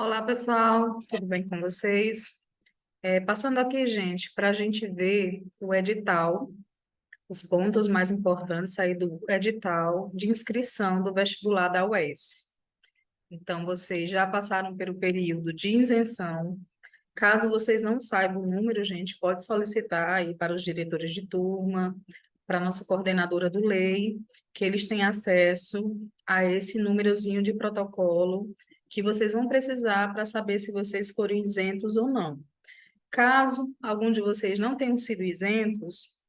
Olá, pessoal, tudo bem com vocês? Passando aqui, gente, para a gente ver o edital, os pontos mais importantes aí do edital de inscrição do vestibular da UES. Então, vocês já passaram pelo período de isenção. Caso vocês não saibam o número, gente, pode solicitar aí para os diretores de turma, para a nossa coordenadora do lei, que eles têm acesso a esse númerozinho de protocolo que vocês vão precisar para saber se vocês foram isentos ou não. Caso algum de vocês não tenham sido isentos,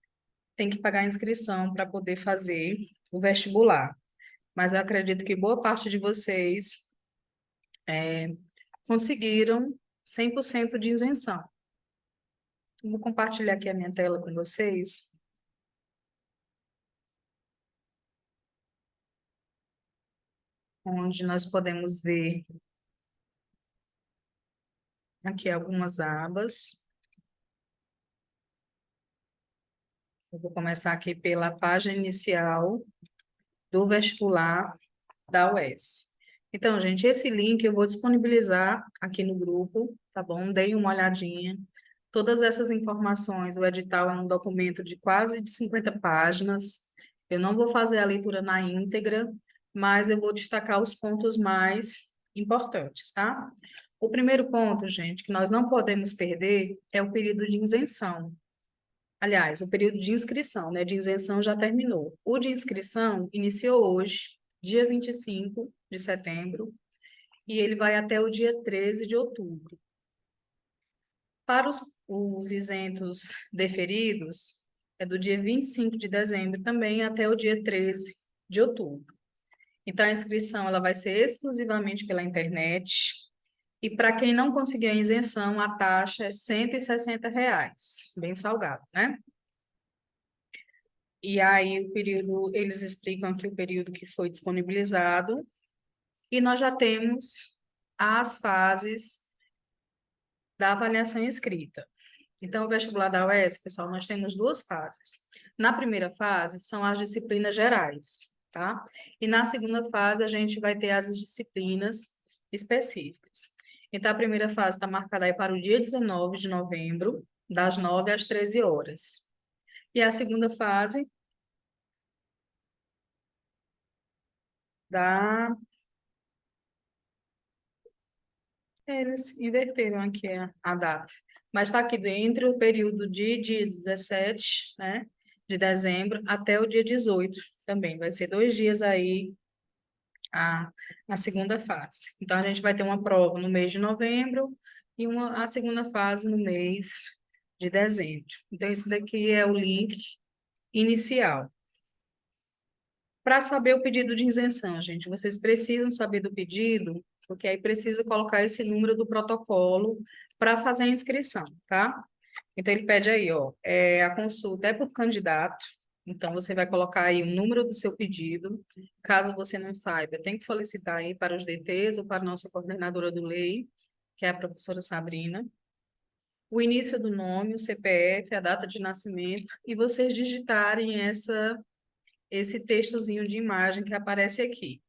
tem que pagar a inscrição para poder fazer o vestibular. Mas eu acredito que boa parte de vocês conseguiram 100% de isenção. Vou compartilhar aqui a minha tela com vocês, onde nós podemos ver aqui algumas abas. Eu vou começar aqui pela página inicial do vestibular da UES. Então, gente, esse link eu vou disponibilizar aqui no grupo, tá bom? Deem uma olhadinha. Todas essas informações, o edital é um documento de quase de 50 páginas. Eu não vou fazer a leitura na íntegra, mas eu vou destacar os pontos mais importantes, tá? O primeiro ponto, gente, que nós não podemos perder é o período de isenção. Aliás, o período de inscrição, né? De isenção já terminou. O de inscrição iniciou hoje, dia 25 de setembro, e ele vai até o dia 13 de outubro. Para os isentos deferidos, é do dia 25 de dezembro também até o dia 13 de outubro. Então, a inscrição ela vai ser exclusivamente pela internet. E para quem não conseguir a isenção, a taxa é R$ 160, bem salgado, né? E aí, o período, eles explicam aqui o período que foi disponibilizado, e nós já temos as fases da avaliação escrita. Então, o vestibular da UES, pessoal, nós temos duas fases. Na primeira fase, são as disciplinas gerais, tá? E na segunda fase, a gente vai ter as disciplinas específicas. Então, a primeira fase está marcada aí para o dia 19 de novembro, das 9 às 13 horas. E a segunda fase da... Eles inverteram aqui a data. Mas está aqui entre o período de 17, né, de dezembro até o dia 18 também. Vai ser 2 dias aí a segunda fase. Então, a gente vai ter uma prova no mês de novembro e a segunda fase no mês de dezembro. Então, esse daqui é o link inicial. Para saber o pedido de isenção, gente, vocês precisam saber do pedido, porque aí precisa colocar esse número do protocolo para fazer a inscrição, tá? Então, ele pede aí, ó, a consulta é por candidato, então você vai colocar aí o número do seu pedido. Caso você não saiba, tem que solicitar aí para os DTs ou para a nossa coordenadora do lei, que é a professora Sabrina. O início do nome, o CPF, a data de nascimento, e vocês digitarem esse textozinho de imagem que aparece aqui.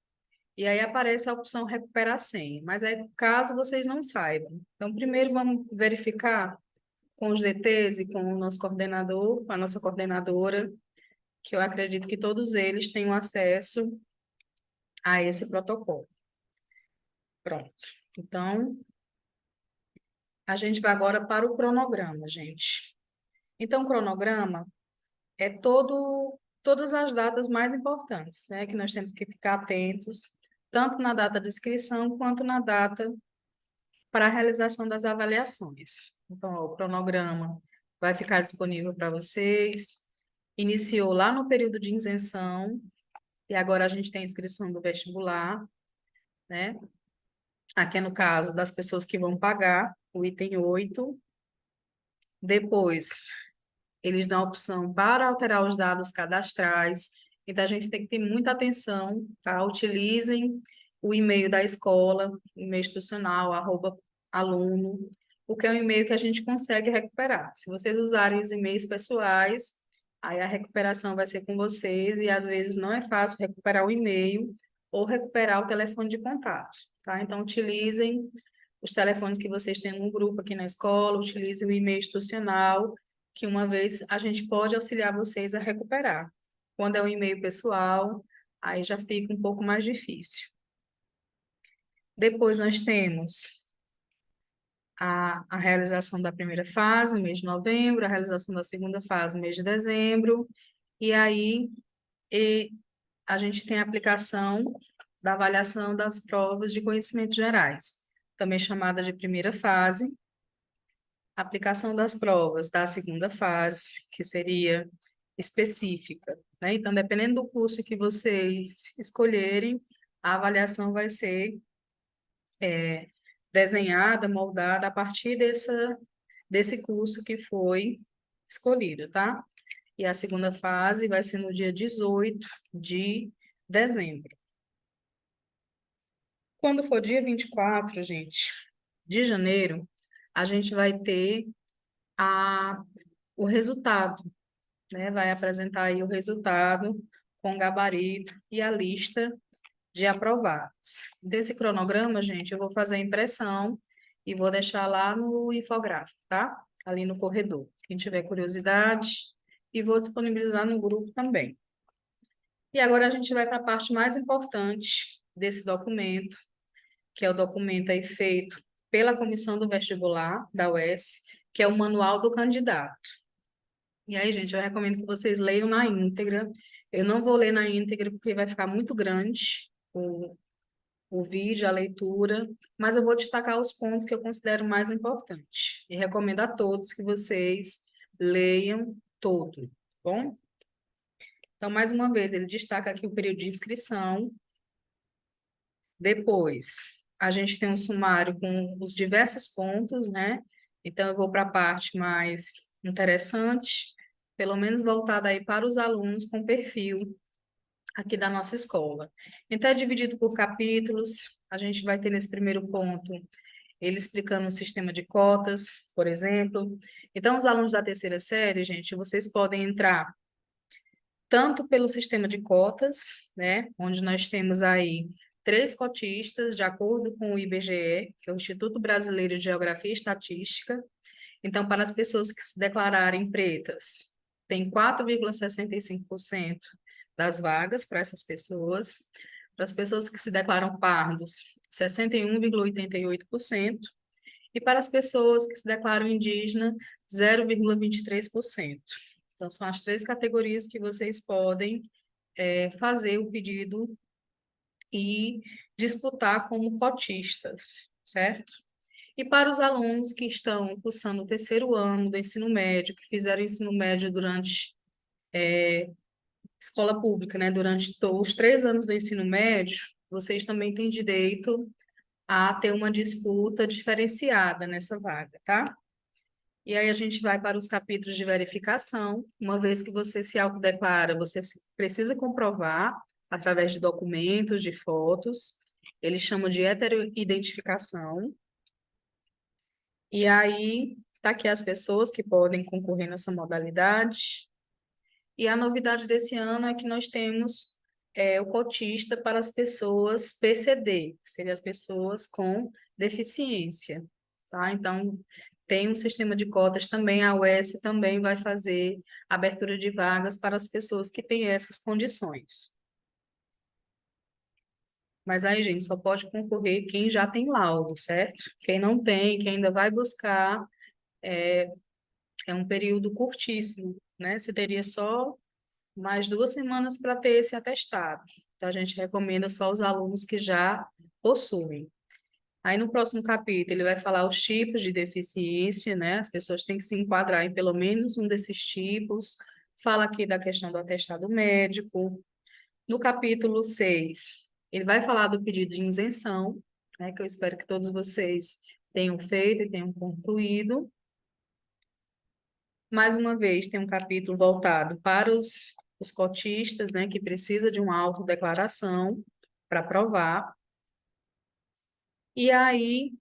E aí aparece a opção recuperar senha, mas é caso vocês não saibam. Então, primeiro vamos verificar com os DTs e com o nosso coordenador, com a nossa coordenadora, que eu acredito que todos eles tenham acesso a esse protocolo. Pronto. Então, a gente vai agora para o cronograma, gente. Então, o cronograma é todas as datas mais importantes, né, que nós temos que ficar atentos, tanto na data de inscrição quanto na data para a realização das avaliações. Então, ó, o cronograma vai ficar disponível para vocês. Iniciou lá no período de isenção, e agora a gente tem a inscrição do vestibular, né? Aqui é no caso das pessoas que vão pagar o item 8. Depois, eles dão a opção para alterar os dados cadastrais. Então, a gente tem que ter muita atenção, tá? Utilizem o e-mail da escola, e-mail institucional, @aluno, porque é um e-mail que a gente consegue recuperar. Se vocês usarem os e-mails pessoais, aí a recuperação vai ser com vocês, e às vezes não é fácil recuperar o e-mail ou recuperar o telefone de contato, tá? Então, utilizem os telefones que vocês têm no grupo aqui na escola, utilize o e-mail institucional, que uma vez a gente pode auxiliar vocês a recuperar. Quando é um e-mail pessoal, aí já fica um pouco mais difícil. Depois nós temos a realização da primeira fase, no mês de novembro, a realização da segunda fase, no mês de dezembro, e aí a gente tem a aplicação da avaliação das provas de conhecimentos gerais, também chamada de primeira fase, aplicação das provas da segunda fase, que seria específica, né? Então, dependendo do curso que vocês escolherem, a avaliação vai ser desenhada, moldada a partir desse curso que foi escolhido, tá? E a segunda fase vai ser no dia 18 de dezembro. Quando for dia 24, gente, de janeiro, a gente vai ter o resultado, né? Vai apresentar aí o resultado com gabarito e a lista de aprovados. Desse cronograma, gente, eu vou fazer a impressão e vou deixar lá no infográfico, tá? Ali no corredor. Quem tiver curiosidade, e vou disponibilizar no grupo também. E agora a gente vai para a parte mais importante desse documento, que é o documento aí feito pela comissão do vestibular da UES, que é o manual do candidato. E aí, gente, eu recomendo que vocês leiam na íntegra. Eu não vou ler na íntegra porque vai ficar muito grande o vídeo, a leitura, mas eu vou destacar os pontos que eu considero mais importantes. E recomendo a todos que vocês leiam todo, tá bom? Então, mais uma vez, ele destaca aqui o período de inscrição. Depois, a gente tem um sumário com os diversos pontos, né? Então, eu vou para a parte mais interessante, pelo menos voltada aí para os alunos com perfil aqui da nossa escola. Então, é dividido por capítulos. A gente vai ter nesse primeiro ponto ele explicando o sistema de cotas, por exemplo. Então, os alunos da terceira série, gente, vocês podem entrar tanto pelo sistema de cotas, né, onde nós temos aí 3 cotistas, de acordo com o IBGE, que é o Instituto Brasileiro de Geografia e Estatística. Então, para as pessoas que se declararem pretas, tem 4,65% das vagas para essas pessoas. Para as pessoas que se declaram pardos, 61,88%. E para as pessoas que se declaram indígena, 0,23%. Então, são as 3 categorias que vocês podem fazer o pedido e disputar como cotistas, certo? E para os alunos que estão cursando o terceiro ano do ensino médio, que fizeram ensino médio durante escola pública, né? Durante os 3 anos do ensino médio, vocês também têm direito a ter uma disputa diferenciada nessa vaga, tá? E aí a gente vai para os capítulos de verificação. Uma vez que você se autodeclara, você precisa comprovar através de documentos, de fotos. Eles chamam de heteroidentificação. E aí tá aqui as pessoas que podem concorrer nessa modalidade. E a novidade desse ano é que nós temos o cotista para as pessoas PCD, que seriam as pessoas com deficiência, tá? Então, tem um sistema de cotas também, a UES também vai fazer abertura de vagas para as pessoas que têm essas condições. Mas aí, gente, só pode concorrer quem já tem laudo, certo? Quem não tem, quem ainda vai buscar, é um período curtíssimo, né? Você teria só mais 2 semanas para ter esse atestado. Então, a gente recomenda só os alunos que já possuem. Aí, no próximo capítulo, ele vai falar os tipos de deficiência, né? As pessoas têm que se enquadrar em pelo menos um desses tipos. Fala aqui da questão do atestado médico. No capítulo 6, ele vai falar do pedido de isenção, né? Que eu espero que todos vocês tenham feito e tenham concluído. Mais uma vez, tem um capítulo voltado para os cotistas, né, que precisa de uma autodeclaração para provar. E aí,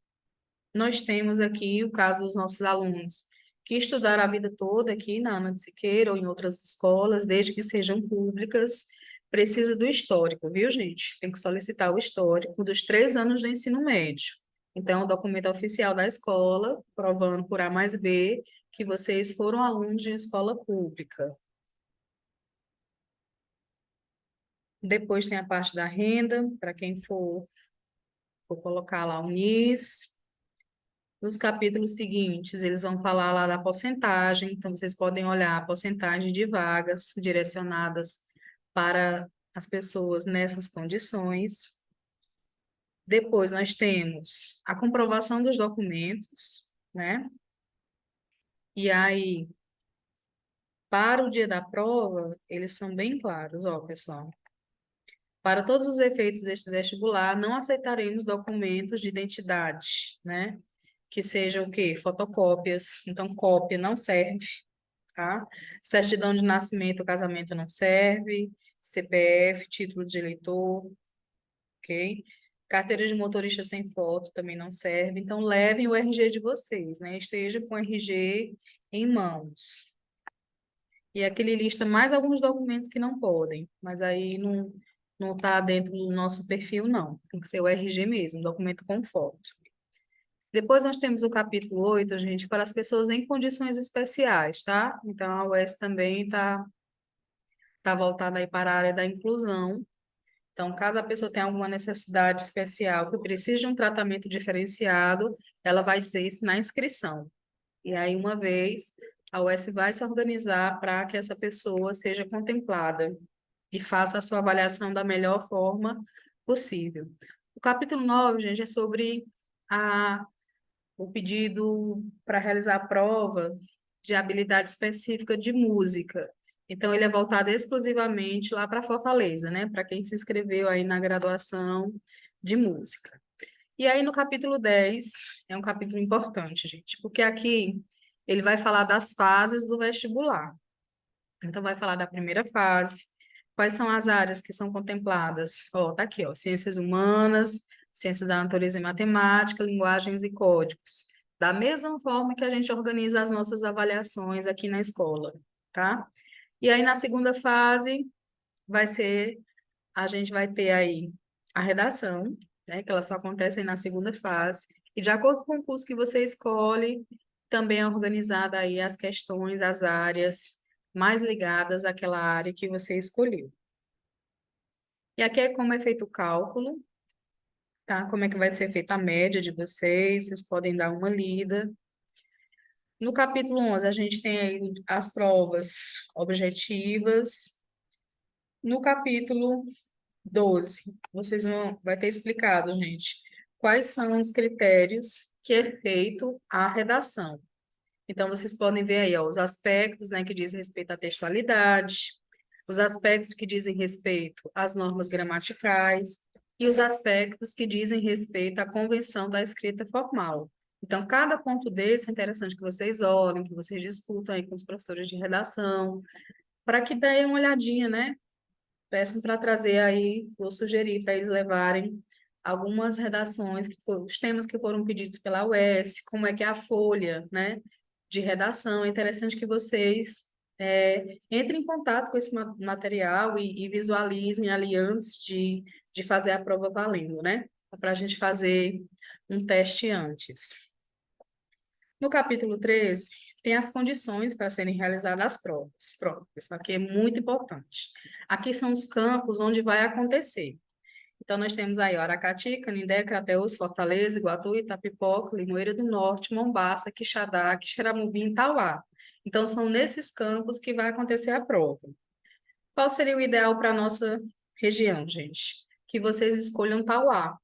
nós temos aqui o caso dos nossos alunos que estudaram a vida toda aqui na Ana de Siqueira ou em outras escolas, desde que sejam públicas, precisa do histórico, viu, gente? Tem que solicitar o histórico dos 3 anos do ensino médio. Então, o documento oficial da escola, provando por A mais B que vocês foram alunos de escola pública. Depois tem a parte da renda, para quem for colocar lá o NIS. Nos capítulos seguintes, eles vão falar lá da porcentagem, então vocês podem olhar a porcentagem de vagas direcionadas para as pessoas nessas condições. Depois nós temos a comprovação dos documentos, né? E aí, para o dia da prova, eles são bem claros, ó, pessoal. Para todos os efeitos deste vestibular, não aceitaremos documentos de identidade, né? Que sejam o quê? Fotocópias. Então, cópia não serve, tá? Certidão de nascimento, casamento não serve. CPF, título de eleitor, ok? Carteira de motorista sem foto também não serve. Então, levem o RG de vocês, né? Esteja com o RG em mãos. E aqui ele lista mais alguns documentos que não podem, mas aí não está dentro do nosso perfil, não. Tem que ser o RG mesmo, documento com foto. Depois nós temos o capítulo 8, gente, para as pessoas em condições especiais, tá? Então, a UES também tá voltada aí para a área da inclusão. Então, caso a pessoa tenha alguma necessidade especial, que precise de um tratamento diferenciado, ela vai dizer isso na inscrição. E aí, uma vez, a UES vai se organizar para que essa pessoa seja contemplada e faça a sua avaliação da melhor forma possível. O capítulo 9, gente, é sobre o pedido para realizar a prova de habilidade específica de música. Então, ele é voltado exclusivamente lá para Fortaleza, né? Para quem se inscreveu aí na graduação de música. E aí, no capítulo 10, é um capítulo importante, gente, porque aqui ele vai falar das fases do vestibular. Então, vai falar da primeira fase, quais são as áreas que são contempladas. Ó, tá aqui, ó, ciências humanas, ciências da natureza e matemática, linguagens e códigos. Da mesma forma que a gente organiza as nossas avaliações aqui na escola, tá? E aí, na segunda fase, vai ser, a gente vai ter aí a redação, né, que ela só acontece aí na segunda fase, e de acordo com o curso que você escolhe, também é organizada aí as questões, as áreas mais ligadas àquela área que você escolheu. E aqui é como é feito o cálculo, tá? Como é que vai ser feita a média de vocês podem dar uma lida. No capítulo 11, a gente tem aí as provas objetivas. No capítulo 12, vai ter explicado, gente, quais são os critérios que é feito a redação. Então, vocês podem ver aí, ó, os aspectos, né, que dizem respeito à textualidade, os aspectos que dizem respeito às normas gramaticais e os aspectos que dizem respeito à convenção da escrita formal. Então, cada ponto desse é interessante que vocês olhem, que vocês discutam aí com os professores de redação, para que deem uma olhadinha, né? Peçam para trazer aí, vou sugerir para eles levarem algumas redações, os temas que foram pedidos pela UES, como é que é a folha, né, de redação. É interessante que vocês entrem em contato com esse material e visualizem ali antes de fazer a prova valendo, né? Para a gente fazer um teste antes. No capítulo 13, tem as condições para serem realizadas as provas. Pronto, isso aqui é muito importante. Aqui são os campos onde vai acontecer. Então, nós temos aí Aracati, Canindé, Crateús, Fortaleza, Iguatu, Itapipoca, Limoeiro do Norte, Mombaça, Quixadá, Quixeramobim e Tauá. Então, são nesses campos que vai acontecer a prova. Qual seria o ideal para a nossa região, gente? Que vocês escolham Tauá,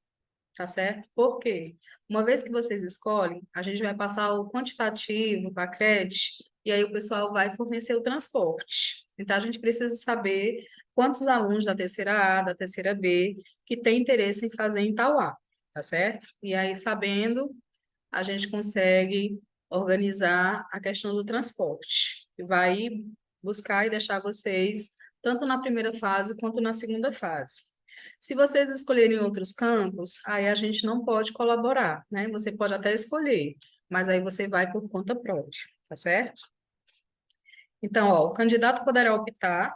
tá certo? Por quê? Uma vez que vocês escolhem, a gente vai passar o quantitativo para crédito e aí o pessoal vai fornecer o transporte. Então, a gente precisa saber quantos alunos da terceira A, da terceira B, que têm interesse em fazer em Tauá, tá certo? E aí, sabendo, a gente consegue organizar a questão do transporte. Vai buscar e deixar vocês tanto na primeira fase quanto na segunda fase. Se vocês escolherem outros campos, aí a gente não pode colaborar, né? Você pode até escolher, mas aí você vai por conta própria, tá certo? Então, ó, o candidato poderá optar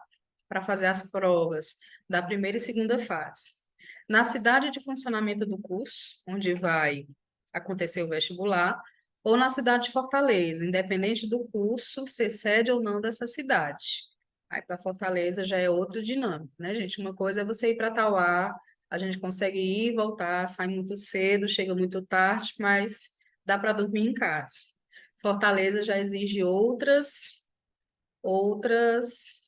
para fazer as provas da primeira e segunda fase. Na cidade de funcionamento do curso, onde vai acontecer o vestibular, ou na cidade de Fortaleza, independente do curso, ser sede ou não dessa cidade. Aí para Fortaleza já é outra dinâmica, né, gente? Uma coisa é você ir para Tauá, a gente consegue ir e voltar, sai muito cedo, chega muito tarde, mas dá para dormir em casa. Fortaleza já exige outras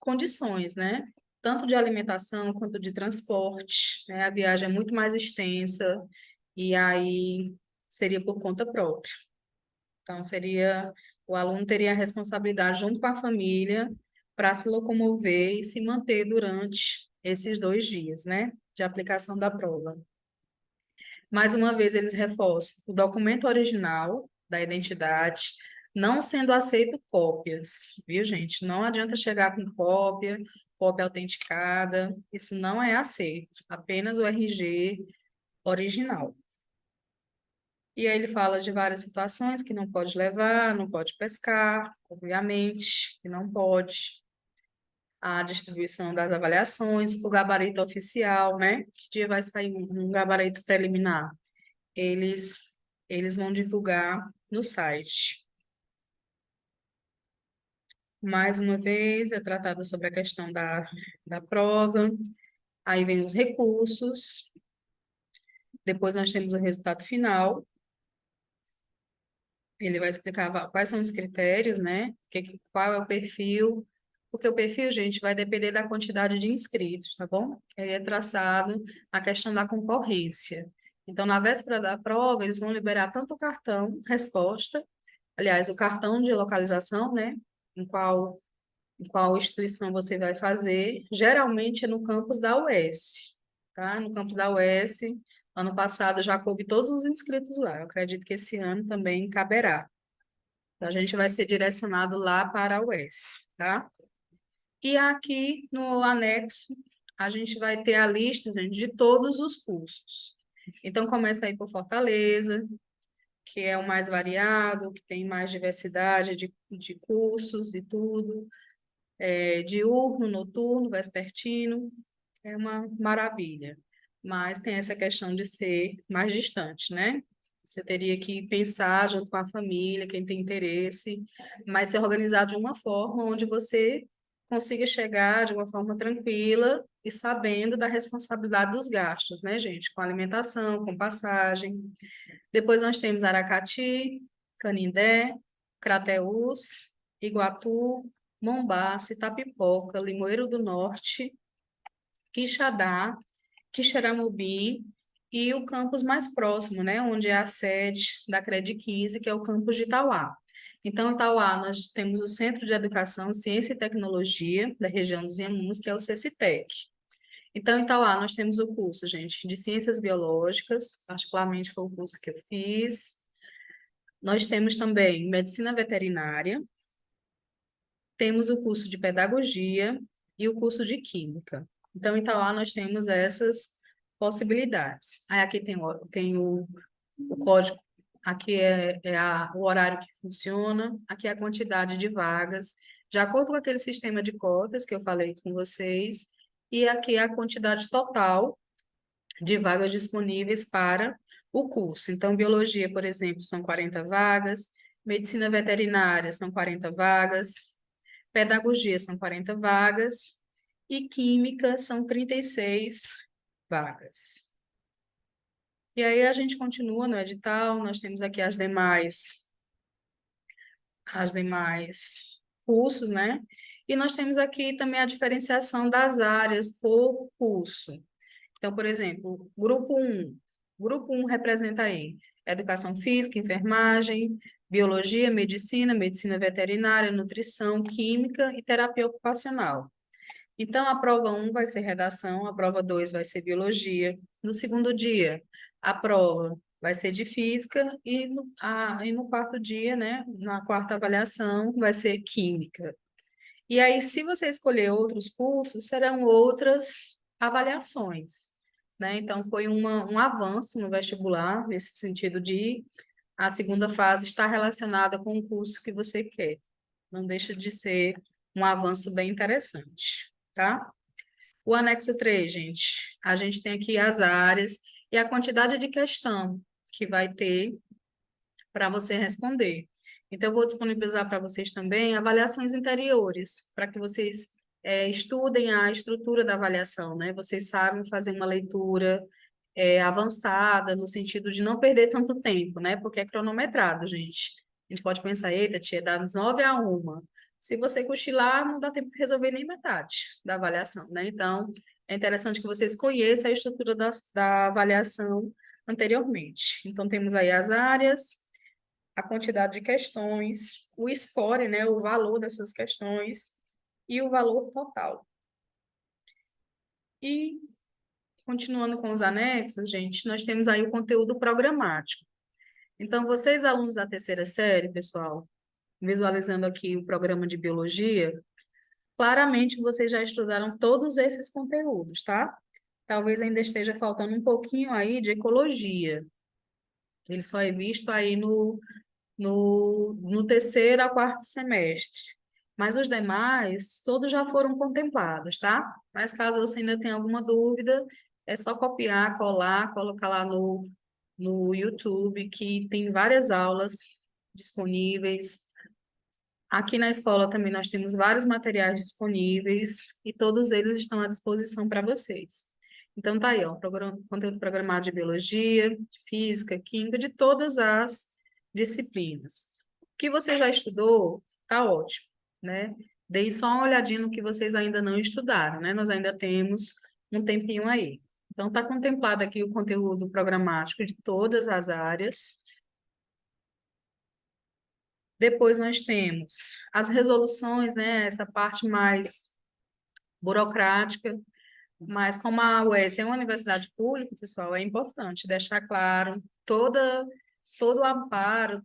condições, né? Tanto de alimentação quanto de transporte, né? A viagem é muito mais extensa e aí seria por conta própria. Então, o aluno teria a responsabilidade junto com a família para se locomover e se manter durante esses 2 dias, né? De aplicação da prova. Mais uma vez, eles reforçam o documento original da identidade, não sendo aceito cópias, viu, gente? Não adianta chegar com cópia, cópia autenticada, isso não é aceito, apenas o RG original. E aí ele fala de várias situações que não pode levar, não pode pescar, obviamente, que não pode. A distribuição das avaliações, o gabarito oficial, né? Que dia vai sair um gabarito preliminar? Eles, eles vão divulgar no site. Mais uma vez, é tratado sobre a questão da prova, aí vem os recursos, depois nós temos o resultado final, ele vai explicar quais são os critérios, né? Qual é o perfil, porque o perfil, gente, vai depender da quantidade de inscritos, tá bom? Aí é traçado a questão da concorrência. Então, na véspera da prova, eles vão liberar tanto o cartão resposta, aliás, o cartão de localização, né? Em qual instituição você vai fazer, geralmente é no campus da UES, tá? No campus da UES, ano passado já coube todos os inscritos lá, eu acredito que esse ano também caberá. Então, a gente vai ser direcionado lá para a UES, tá? E aqui no anexo, a gente vai ter a lista, gente, de todos os cursos. Então, começa aí por Fortaleza, que é o mais variado, que tem mais diversidade de cursos e tudo. Diurno, noturno, vespertino, é uma maravilha. Mas tem essa questão de ser mais distante, né? Você teria que pensar junto com a família, quem tem interesse, mas se organizar de uma forma onde você consiga chegar de uma forma tranquila e sabendo da responsabilidade dos gastos, né, gente? Com alimentação, com passagem. Depois nós temos Aracati, Canindé, Crateús, Iguatu, Mombaça, Itapipoca, Limoeiro do Norte, Quixadá, Quixeramobim e o campus mais próximo, né, onde é a sede da Crede 15, que é o campus de Itauá. Então, em Itauá, nós temos o Centro de Educação, Ciência e Tecnologia da região dos Inhamuns, que é o CECITEC. Então, em Itauá, nós temos o curso, gente, de Ciências Biológicas, particularmente foi o curso que eu fiz. Nós temos também Medicina Veterinária, temos o curso de Pedagogia e o curso de Química. Então, em Itauá, nós temos essas possibilidades. Aí aqui tem o código, aqui o horário que funciona, aqui é a quantidade de vagas, de acordo com aquele sistema de cotas que eu falei com vocês, e aqui é a quantidade total de vagas disponíveis para o curso. Então, biologia, por exemplo, são 40 vagas, medicina veterinária são 40 vagas, pedagogia são 40 vagas e química são 36 vagas. E aí a gente continua no edital, nós temos aqui as demais cursos, né? E nós temos aqui também a diferenciação das áreas por curso. Então, por exemplo, grupo 1. Grupo 1 representa aí educação física, enfermagem, biologia, medicina veterinária, nutrição, química e terapia ocupacional. Então, a prova 1 vai ser redação, a prova 2 vai ser biologia. No segundo dia, a prova vai ser de física e no quarto dia, né, na quarta avaliação, vai ser química. E aí, se você escolher outros cursos, serão outras avaliações, né? Então, foi um avanço no vestibular, nesse sentido de a segunda fase estar relacionada com o curso que você quer. Não deixa de ser um avanço bem interessante, tá? O anexo 3, gente, a gente tem aqui as áreas e a quantidade de questão que vai ter para você responder. Então, eu vou disponibilizar para vocês também avaliações interiores, para que vocês estudem a estrutura da avaliação, né? Vocês sabem fazer uma leitura avançada, no sentido de não perder tanto tempo, né? Porque é cronometrado, gente. A gente pode pensar, eita, tia, das 9 a 1. Se você cochilar, não dá tempo de resolver nem metade da avaliação, né? Então, é interessante que vocês conheçam a estrutura da avaliação anteriormente. Então, temos aí as áreas, a quantidade de questões, o score, né, o valor dessas questões e o valor total. E, continuando com os anexos, gente, nós temos aí o conteúdo programático. Então, vocês, alunos da terceira série, pessoal, visualizando aqui o programa de biologia, claramente vocês já estudaram todos esses conteúdos, tá? Talvez ainda esteja faltando um pouquinho aí de ecologia. Ele só é visto aí no terceiro a quarto semestre. Mas os demais, todos já foram contemplados, tá? Mas caso você ainda tenha alguma dúvida, é só copiar, colar, colocar lá no YouTube, que tem várias aulas disponíveis. Aqui na escola também nós temos vários materiais disponíveis e todos eles estão à disposição para vocês. Então, tá aí, ó, conteúdo programado de biologia, de física, química, de todas as disciplinas. O que você já estudou, tá ótimo, né? Dei só uma olhadinha no que vocês ainda não estudaram, né? Nós ainda temos um tempinho aí. Então, tá contemplado aqui o conteúdo programático de todas as áreas. Depois nós temos as resoluções, né? Essa parte mais burocrática, mas como a UES é uma universidade pública, pessoal, é importante deixar claro todo o amparo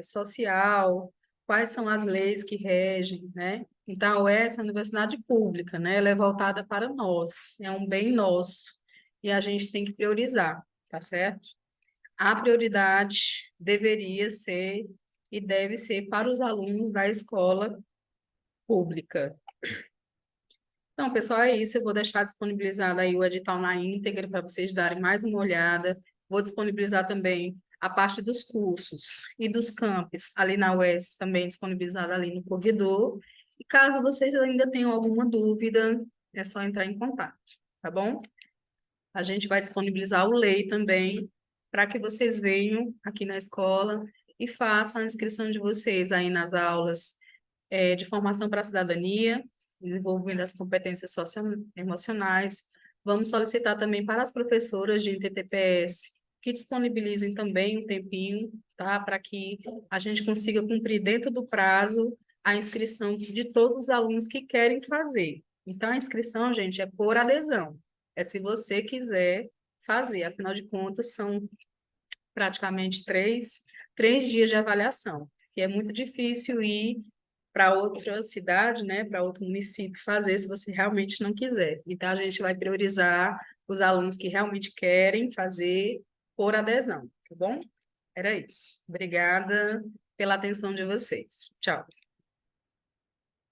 social, quais são as leis que regem, né? Então, a UES é uma universidade pública, né? Ela é voltada para nós, é um bem nosso, e a gente tem que priorizar, tá certo? A prioridade deveria ser e deve ser para os alunos da escola pública. Então, pessoal, é isso. Eu vou deixar disponibilizado aí o edital na íntegra para vocês darem mais uma olhada. Vou disponibilizar também a parte dos cursos e dos campos ali na UES, também disponibilizado ali no corredor. E caso vocês ainda tenham alguma dúvida, é só entrar em contato, tá bom? A gente vai disponibilizar o LEI também, para que vocês venham aqui na escola e façam a inscrição de vocês aí nas aulas de formação para a cidadania, desenvolvimento das competências socioemocionais. Vamos solicitar também para as professoras de ITTPS que disponibilizem também um tempinho, tá? Para que a gente consiga cumprir dentro do prazo a inscrição de todos os alunos que querem fazer. Então, a inscrição, gente, é por adesão. É se você quiser fazer, afinal de contas, são praticamente três dias de avaliação, que é muito difícil ir para outra cidade, né, para outro município fazer se você realmente não quiser. Então, a gente vai priorizar os alunos que realmente querem fazer por adesão, tá bom? Era isso. Obrigada pela atenção de vocês. Tchau.